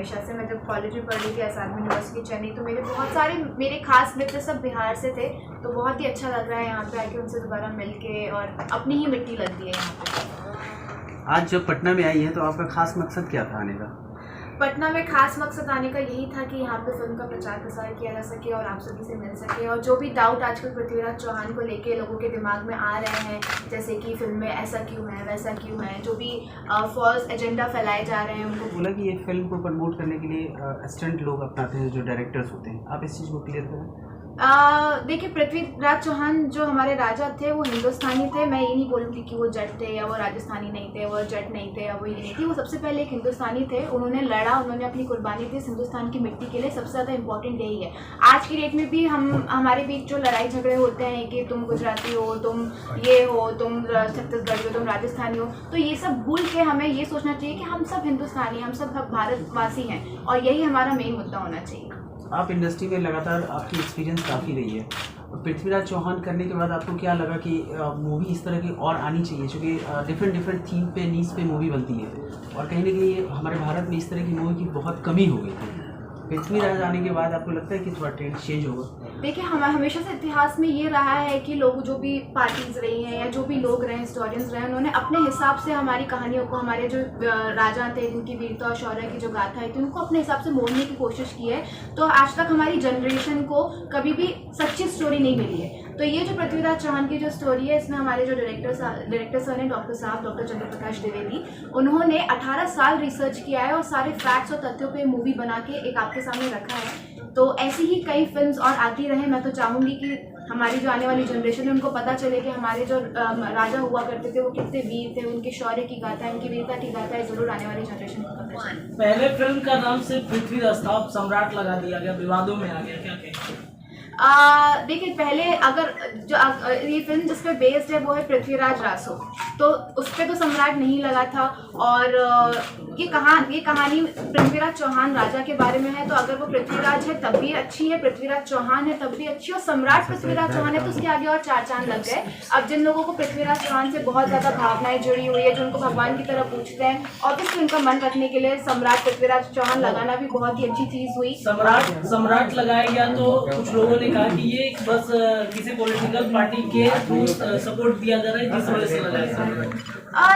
हमेशा से। मैं जब कॉलेज में पढ़ रही थी एसआरएम यूनिवर्सिटी चेन्नई, तो मेरे बहुत सारे मेरे खास मित्र सब बिहार से थे, तो बहुत ही अच्छा लग रहा है यहाँ पे आके उनसे दोबारा मिल के, और अपनी ही मिट्टी लगती है यहाँ पे। आज जब पटना में आई है तो आपका खास मकसद क्या था आने का? पटना में खास मकसद आने का यही था कि यहाँ पे फिल्म का प्रचार प्रसार किया जा सके और आप सभी से मिल सके, और जो भी डाउट आजकल पृथ्वीराज चौहान को लेके लोगों के दिमाग में आ रहे हैं, जैसे कि फिल्म में ऐसा क्यों है वैसा क्यों है, जो भी फॉल्स एजेंडा फैलाए जा रहे हैं उनको। बोला कि ये फिल्म को प्रमोट करने के लिए असिस्टेंट लोग अपनाते हैं जो डायरेक्टर्स होते हैं, आप इस चीज़ को क्लियर करें। देखिए, पृथ्वीराज चौहान जो हमारे राजा थे वो हिंदुस्तानी थे। मैं ये नहीं बोलूँगी कि वो जट थे या वो राजस्थानी नहीं थे, वो जट नहीं थे या वो ये नहीं थी। वो सबसे पहले एक हिंदुस्तानी थे, उन्होंने लड़ा, उन्होंने अपनी कुर्बानी दी हिंदुस्तान की मिट्टी के लिए। सबसे ज़्यादा इंपॉर्टेंट यही है। आज की डेट में भी हमारे बीच जो लड़ाई झगड़े होते हैं कि तुम गुजराती हो, तुम ये हो, तुम छत्तीसगढ़ी हो, तुम राजस्थानी हो, तो ये सब भूल के हमें ये सोचना चाहिए कि हम सब हिंदुस्तानी, हम सब भारतवासी हैं, और यही हमारा मेन मुद्दा होना चाहिए। आप इंडस्ट्री में लगातार आपकी एक्सपीरियंस काफ़ी रही है, पृथ्वीराज चौहान करने के बाद आपको क्या लगा कि मूवी इस तरह की और आनी चाहिए, क्योंकि डिफरेंट थीम पे, नीच पे मूवी बनती है, और कहीं ना कहीं हमारे भारत में इस तरह की मूवी की बहुत कमी हो गई थी। पृथ्वीराज आने के बाद आपको लगता है कि थोड़ा ट्रेंड चेंज होगा? देखिए, हमेशा से इतिहास में ये रहा है कि लोग, जो भी पार्टीज रही हैं या जो भी लोग रहे, हिस्टोरियंस रहे, उन्होंने अपने हिसाब से हमारी कहानियों को, हमारे जो राजा थे जिनकी वीरता और शौर्य की जो गाथाएं थी, उनको अपने हिसाब से मोड़ने की कोशिश की है। तो आज तक हमारी जनरेशन को कभी भी सच्ची स्टोरी नहीं मिली है। तो ये जो पृथ्वीराज चौहान की जो स्टोरी है, इसमें हमारे जो डायरेक्टर सर हैं, डॉक्टर चंद्रप्रकाश द्विवेदी, उन्होंने 18 साल रिसर्च किया है और सारे फैक्ट्स और तथ्यों पे मूवी बना के एक आपके सामने रखा है। तो ऐसी ही कई फिल्म्स और आती रहे। मैं तो चाहूँगी कि हमारी जो आने वाली जनरेशन है उनको पता चले कि हमारे जो राजा हुआ करते थे वो कितने वीर थे, उनके शौर्य की गाथा, उनकी वीरता की गाथा है, जरूर आने वाली जनरेशन को पता चले। पहले फिल्म का नाम सिर्फ पृथ्वीराज था, सम्राट लगा दिया गया, विवादों में आ गया, क्या कहें? देखिए, पहले अगर जो ये फिल्म जिस पे बेस्ड है वो है पृथ्वीराज रासो, तो उस पर तो सम्राट नहीं लगा था। और ये कहानी पृथ्वीराज चौहान राजा के बारे में है, तो अगर वो पृथ्वीराज है तब भी अच्छी है, पृथ्वीराज चौहान है तब भी अच्छी, और सम्राट पृथ्वीराज चौहान है तो उसके आगे और 4 चांद लग गए। अब जिन लोगों को पृथ्वीराज चौहान से बहुत ज़्यादा भावनाएं जुड़ी हुई है, जो उनको भगवान की तरह पूछते हैं, ऑब्वियसली उनका मन रखने के लिए सम्राट पृथ्वीराज चौहान लगाना भी बहुत ही अच्छी चीज़ हुई। सम्राट लगाया गया तो कुछ लोगों ने कहा कि ये बस किसी पॉलिटिकल पार्टी के थ्रू सपोर्ट दिया जा रहा है, जिस वजह से लगाया।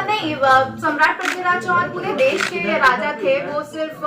नहीं, सम्राट पृथ्वीराज चौहान पूरे देश के राजा थे, वो सिर्फ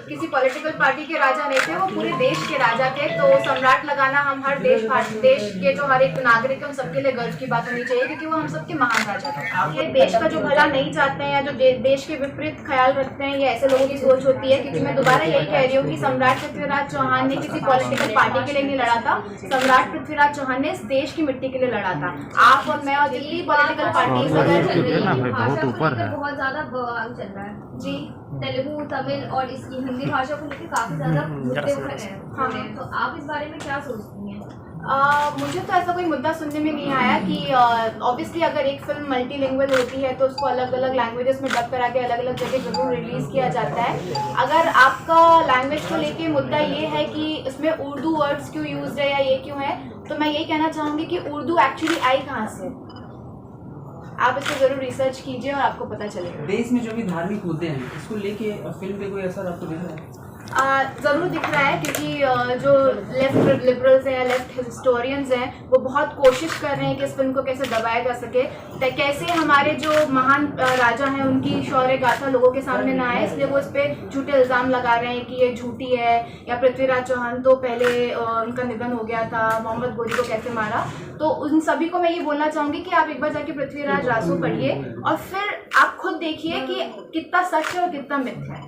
किसी पॉलिटिकल पार्टी के राजा नहीं थे, वो पूरे देश के राजा थे। तो सम्राट लगाना हम हर देश के जो हर एक नागरिक है उन सबके लिए गर्व की बात होनी चाहिए, क्योंकि वो हम सबके महान राजा थे। ये देश का जो भला नहीं चाहते हैं या जो देश के विपरीत ख्याल रखते हैं, ये ऐसे लोगों की सोच होती है। क्योंकि मैं दोबारा यही कह रही हूँ कि सम्राट पृथ्वीराज चौहान ने किसी पॉलिटिकल पार्टी के लिए नहीं लड़ा था, सम्राट पृथ्वीराज चौहान ने इस देश की मिट्टी के लिए लड़ा था। आप और मैं और जितनी पॉलिटिकल पार्टी बहुत ऊपर है, बहुत ज्यादा बवाल चल रहा है जी, तेलुगु, तमिल और इसकी हिंदी भाषा को लेकर काफी ज्यादा मुद्दे उठ रहे हैं। हाँ, तो आप इस बारे में क्या सोचती हैं? मुझे तो ऐसा कोई मुद्दा सुनने में नहीं आया कि ऑब्वियसली अगर एक फिल्म मल्टीलिंगुअल होती है तो उसको अलग अलग लैंग्वेजेस में डब करा के अलग अलग जगह जरूर रिलीज़ किया जाता है। अगर आपका लैंग्वेज को लेके मुद्दा ये है कि इसमें उर्दू वर्ड्स क्यों यूज है या ये क्यों है, तो मैं यही कहना चाहूँगी कि उर्दू एक्चुअली आई कहाँ से। आप इसको जरूर रिसर्च कीजिए और आपको पता चलेगा। देश में जो भी धार्मिक मुद्दे हैं, इसको लेके फिल्म पे कोई असर आपको दिख रहा है? ज़रूर दिख रहा है, क्योंकि जो लेफ्ट लिबरल्स हैं या लेफ्ट हिस्टोरियंस हैं वो बहुत कोशिश कर रहे हैं कि इस फिल्म को कैसे दबाया जा सके, कैसे हमारे जो महान राजा हैं उनकी शौर्य गाथा लोगों के सामने ना आए, इसलिए वो इस पर झूठे इल्ज़ाम लगा रहे हैं कि ये झूठी है, या पृथ्वीराज चौहान तो पहले उनका निधन हो गया था, मोहम्मद गोरी को कैसे मारा। तो उन सभी को मैं ये बोलना चाहूँगी कि आप एक बार जाके पृथ्वीराज रासो पढ़िए और फिर आप खुद देखिए कि कितना सच है और कितना मिथ है।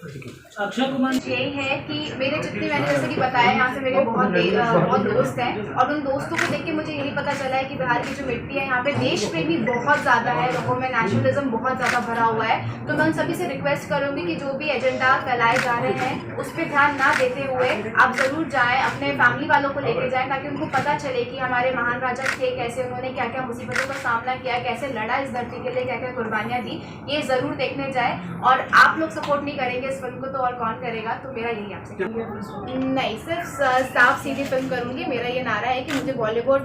अक्षय कुमार यही है कि मैंने जैसे कि बताया, यहाँ से मेरे बहुत दोस्त हैं, और उन दोस्तों को देख के मुझे यही पता चला है कि बिहार की जो मिट्टी है, यहाँ पे देश प्रेमी बहुत ज़्यादा है, लोगों में नेशनलिज्म बहुत ज़्यादा भरा हुआ है। तो मैं उन सभी से रिक्वेस्ट करूँगी कि जो भी एजेंडा फैलाए जा रहे हैं उस पर ध्यान ना देते हुए आप ज़रूर जाएँ, अपने फैमिली वालों को लेके जाएँ, ताकि उनको पता चले कि हमारे महान राजा थे, कैसे उन्होंने क्या क्या मुसीबतों का सामना किया, कैसे लड़ा इस धरती के लिए, क्या क्या कुर्बानियाँ दी, ये ज़रूर देखने जाए। और आप लोग सपोर्ट नहीं करेंगे इस फिल्म को तो और कौन करेगा, तो मेरा यही आपसे नहीं, सिर्फ साफ सीधी फिल्म करूँगी। मेरा ये नारा है कि मुझे बॉलीवुड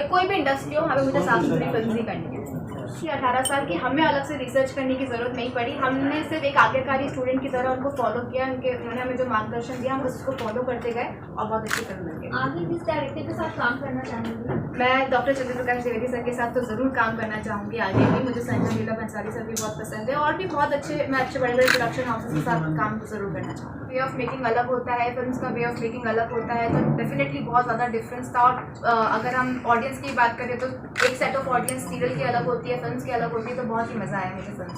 कोई भी इंडस्ट्री हो, वहाँ पे मुझे साफ सुथरी फिल्म ही करनी है। कि 18 साल की हमें अलग से रिसर्च करने की ज़रूरत नहीं पड़ी। हमने सिर्फ एक आज्ञाकारी स्टूडेंट की तरह उनको फॉलो किया, उन्होंने हमें जो मार्गदर्शन दिया हम बस उसको फॉलो करते गए और बहुत अच्छी फिल्म बन गई। आगे किस डायरेक्टर के साथ काम करना चाहेंगे? मैं डॉक्टर चंद्र प्रकाश द्विवेदी सर के साथ तो ज़रूर काम करना चाहूँगी आगे भी। मुझे संजय लीला भंसाली सर भी बहुत पसंद है और भी बहुत अच्छे मैं अच्छे बड़े बड़े प्रोडक्शन हाउसेस के साथ काम ज़रूर करना चाहूँगी। वे ऑफ मेकिंग अलग होता है, फिल्म का वे ऑफ मेकिंग अलग होता है, तो डेफिनेटली बहुत ज़्यादा डिफरेंस था। और अगर हम ऑडियंस की बात करें तो एक सेट ऑफ ऑडियंस सीरियल की अलग होती है, फिल्म की अलग होती है, तो बहुत ही मज़ा आया मुझे फिल्म।